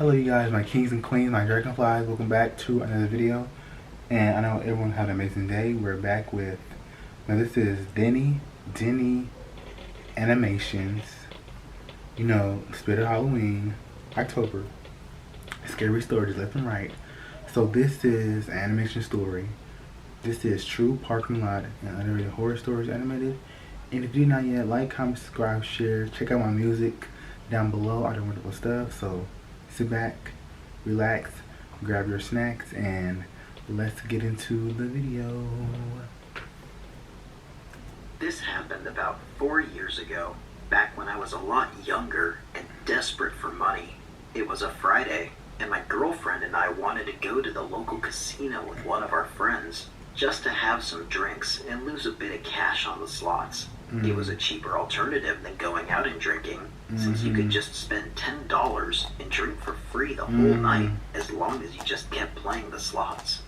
Hello you guys, my kings and queens, my dragonflies, welcome back to another video. And I know everyone had an amazing day. We're back with, now this is Denny Animations, you know, Spirit of Halloween, October, scary stories left and right. So this is an animation story. This is True Parking Lot and Underrated Horror Stories Animated. And if you do not yet, like, comment, subscribe, share, check out my music down below, all the wonderful stuff. So sit back, relax, grab your snacks, and let's get into the video. This happened about 4 years ago, back when I was a lot younger and desperate for money. It was a Friday, and my girlfriend and I wanted to go to the local casino with one of our friends, just to have some drinks and lose a bit of cash on the slots. It was a cheaper alternative than going out and drinking, since you could just spend $10 and drink for free the whole night, as long as you just kept playing the slots.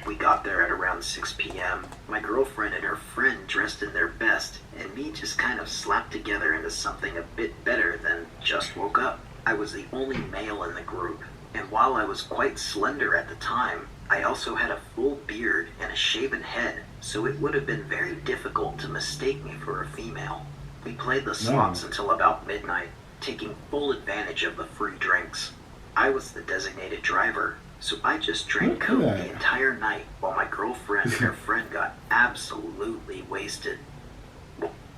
We got there at around 6 p.m., my girlfriend and her friend dressed in their best, and me just kind of slapped together into something a bit better than just woke up. I was the only male in the group, and while I was quite slender at the time, I also had a full beard and a shaven head, so it would have been very difficult to mistake me for a female. We played the slots until about midnight, taking full advantage of the free drinks. I was the designated driver, so I just drank Coke the entire night while my girlfriend and her friend got absolutely wasted.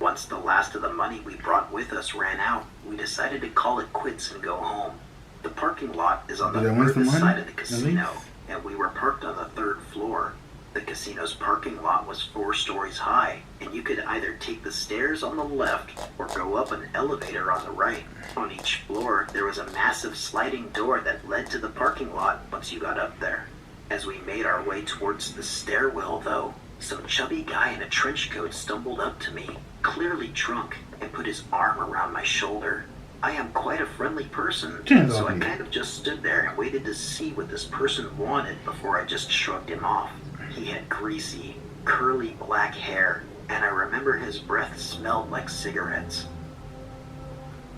Once the last of the money we brought with us ran out, we decided to call it quits and go home. The parking lot is on the furthest side of the casino, and we were parked on the third floor. The casino's parking lot was 4 stories high, and you could either take the stairs on the left or go up an elevator on the right. On each floor, there was a massive sliding door that led to the parking lot once you got up there. As we made our way towards the stairwell, though, some chubby guy in a trench coat stumbled up to me, clearly drunk, and put his arm around my shoulder. I am quite a friendly person, so I kind of just stood there and waited to see what this person wanted before I just shrugged him off. He had greasy, curly black hair, and I remember his breath smelled like cigarettes.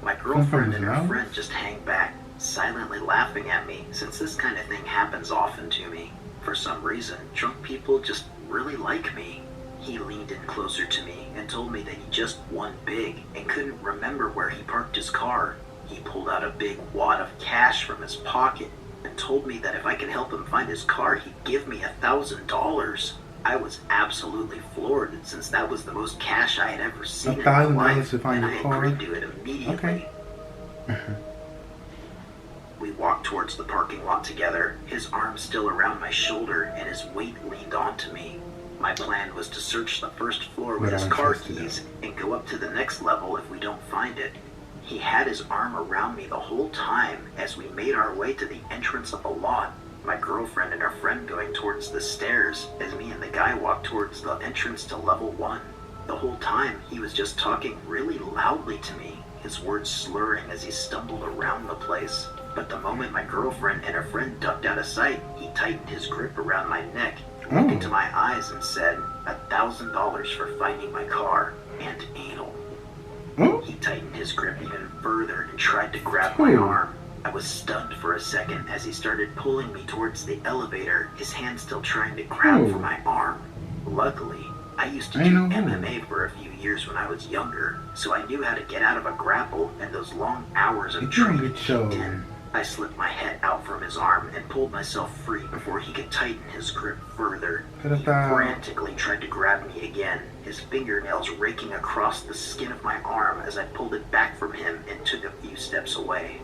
My girlfriend and her friend just hang back, silently laughing at me, since this kind of thing happens often to me. For some reason, drunk people just really like me. He leaned in closer to me and told me that he just won big and couldn't remember where he parked his car. He pulled out a big wad of cash from his pocket and told me that if I could help him find his car, he'd give me $1,000. I was absolutely floored, since that was the most cash I had ever seen in my life, and I agreed to it immediately. We walked towards the parking lot together, his arm still around my shoulder and his weight leaned onto me. My plan was to search the first floor with his car keys and go up to the next level if we don't find it. He had his arm around me the whole time as we made our way to the entrance of the lot, my girlfriend and her friend going towards the stairs as me and the guy walked towards the entrance to level 1. The whole time he was just talking really loudly to me, his words slurring as he stumbled around the place. But the moment my girlfriend and her friend ducked out of sight, he tightened his grip around my neck, looked into my eyes and said, $1,000 for finding my car and anal. He tightened his grip even further and tried to grab my arm. I was stunned for a second as he started pulling me towards the elevator, his hand still trying to grab for my arm. Luckily, I used to do MMA for a few years when I was younger, so I knew how to get out of a grapple, and those long hours of training kicked in. I slipped my head out from his arm and pulled myself free before he could tighten his grip further. He frantically tried to grab me again, his fingernails raking across the skin of my arm as I pulled it back from him and took a few steps away.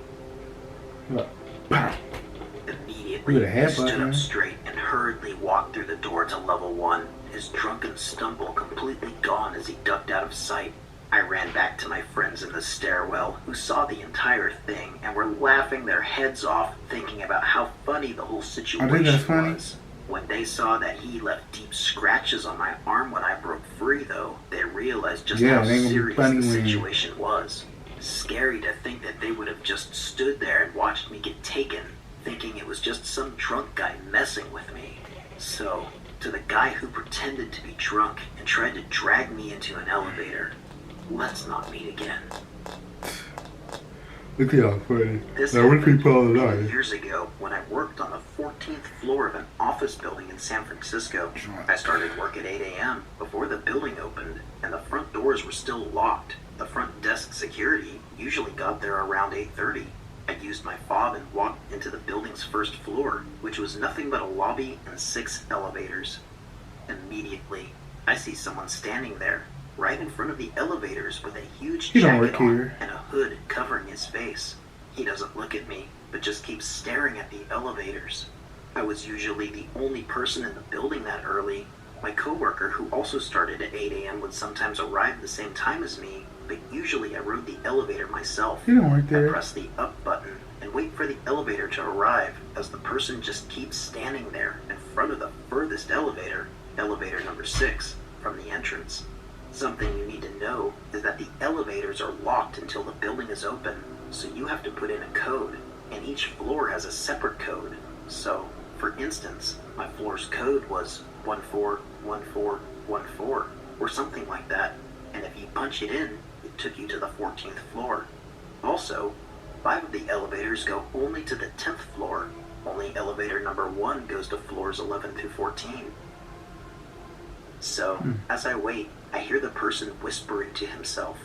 Immediately, he stood up straight and hurriedly walked through the door to level 1, his drunken stumble completely gone as he ducked out of sight. I ran back to my friends in the stairwell, who saw the entire thing and were laughing their heads off, thinking about how funny the whole situation was. When they saw that he left deep scratches on my arm when I broke free, though, they realized just how serious the situation was. Scary to think that they would have just stood there and watched me get taken, thinking it was just some drunk guy messing with me. So, to the guy who pretended to be drunk and tried to drag me into an elevator, let's not meet again. Look at y'all funny. This Now, what happened people all many alive? years ago when I worked on the 14th floor of an office building in San Francisco. I started work at 8 a.m. before the building opened, and the front doors were still locked. The front desk security usually got there around 8:30. I used my fob and walked into the building's first floor, which was nothing but a lobby and 6 elevators. Immediately, I see someone standing there, right in front of the elevators with a huge You don't jacket work on here. and a hood covering his face. He doesn't look at me, but just keeps staring at the elevators. I was usually the only person in the building that early. My coworker, who also started at 8 a.m., would sometimes arrive at the same time as me, but usually I rode the elevator myself. You don't work I there. press the up button and wait for the elevator to arrive as the person just keeps standing there in front of the furthest elevator, elevator number 6, from the entrance. Something you need to know is that the elevators are locked until the building is open, so you have to put in a code, and each floor has a separate code. So, for instance, my floor's code was 141414, or something like that, and if you punch it in, it took you to the 14th floor. Also, 5 of the elevators go only to the 10th floor. Only elevator number 1 goes to floors 11 through 14. So, as I wait, I hear the person whispering to himself.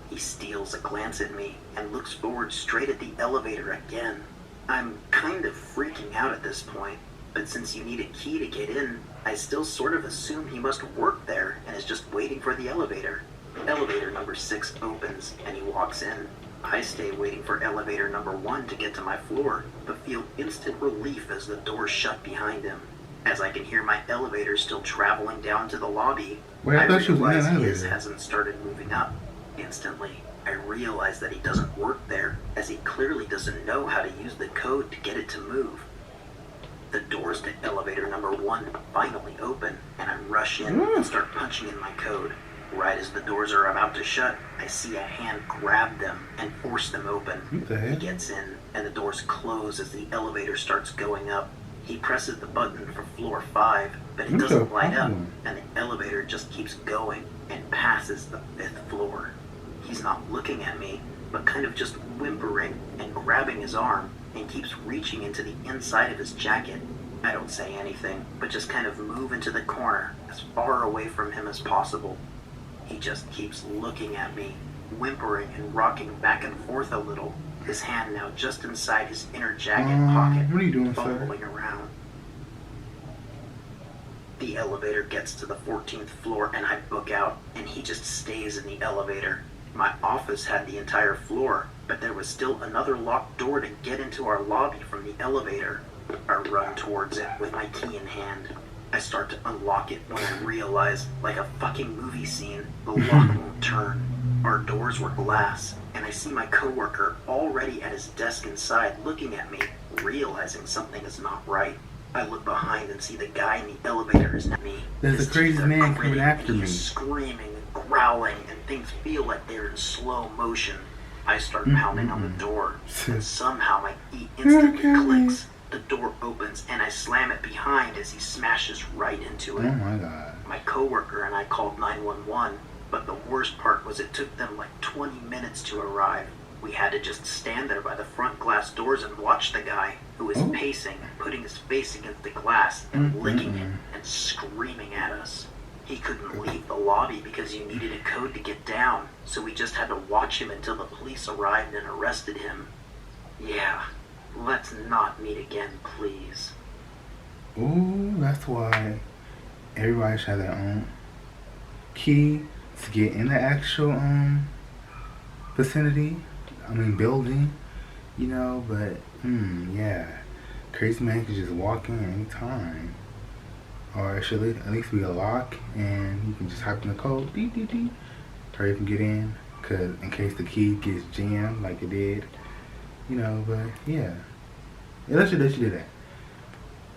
He steals a glance at me and looks forward straight at the elevator again. I'm kind of freaking out at this point, but since you need a key to get in, I still sort of assume he must work there and is just waiting for the elevator. Elevator number 6 opens and he walks in. I stay waiting for elevator number 1 to get to my floor, but feel instant relief as the doors shut behind him. As I can hear my elevator still traveling down to the lobby, Wait, I thought she was in realize an his elevator. hasn't started moving up. Instantly, I realize that he doesn't work there, as he clearly doesn't know how to use the code to get it to move. The doors to elevator number 1 finally open, and I rush in and start punching in my code. Right as the doors are about to shut, I see a hand grab them and force them open. What the He heck? gets in, and the doors close as the elevator starts going up. He presses the button for floor 5, but it What the doesn't light up, problem? and the elevator just keeps going and passes the 5th floor. He's not looking at me, but kind of just whimpering and grabbing his arm, and keeps reaching into the inside of his jacket. I don't say anything, but just kind of move into the corner, as far away from him as possible. He just keeps looking at me, whimpering and rocking back and forth a little, his hand now just inside his inner jacket pocket, What are you doing, sir? fumbling around. The elevator gets to the 14th floor and I book out, and he just stays in the elevator. My office had the entire floor, but there was still another locked door to get into our lobby from the elevator. I run towards it with my key in hand. I start to unlock it when I realize, like a fucking movie scene, the lock won't turn. Our doors were glass, and I see my coworker already at his desk inside looking at me, realizing something is not right. I look behind and see the guy in the elevator is at me. There's His a crazy teeth are man gritty, coming after and me. he's screaming and growling, and things feel like they're in slow motion. I start pounding on the door, and somehow my key instantly Okay. clicks. The door opens, and I slam it behind as he smashes right into Oh it. my god. My coworker and I called 911, but the worst part was it took them like 20 minutes to arrive. We had to just stand there by the front glass doors and watch the guy, who was pacing, putting his face against the glass and licking it and screaming at us. He couldn't leave the lobby because you needed a code to get down, so we just had to watch him until the police arrived and arrested him. Yeah, let's not meet again, please. Ooh, that's why everybody should have their own key to get in the actual vicinity. I mean building, you know. But yeah, crazy man could just walk in anytime, or it should at least be a lock, and you can just type in the code, dee dee dee, hurry up and get in, cause in case the key gets jammed like it did, you know. But yeah, let's just do that.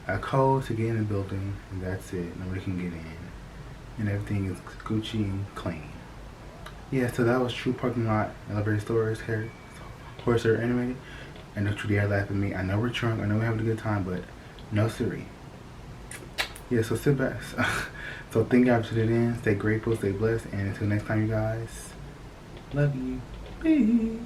A code to get in the building, and that's it. Nobody can get in, and everything is Gucci and clean. Yeah, so that was True Parking Lot Elevator Stories here. Horse are animated. And don't you dare laugh at me. I know we're drunk, I know we're having a good time, but no siree. Yeah, so sit back. So thank y'all for tuning in. Stay grateful, stay blessed, and until next time, you guys. Love you. Peace.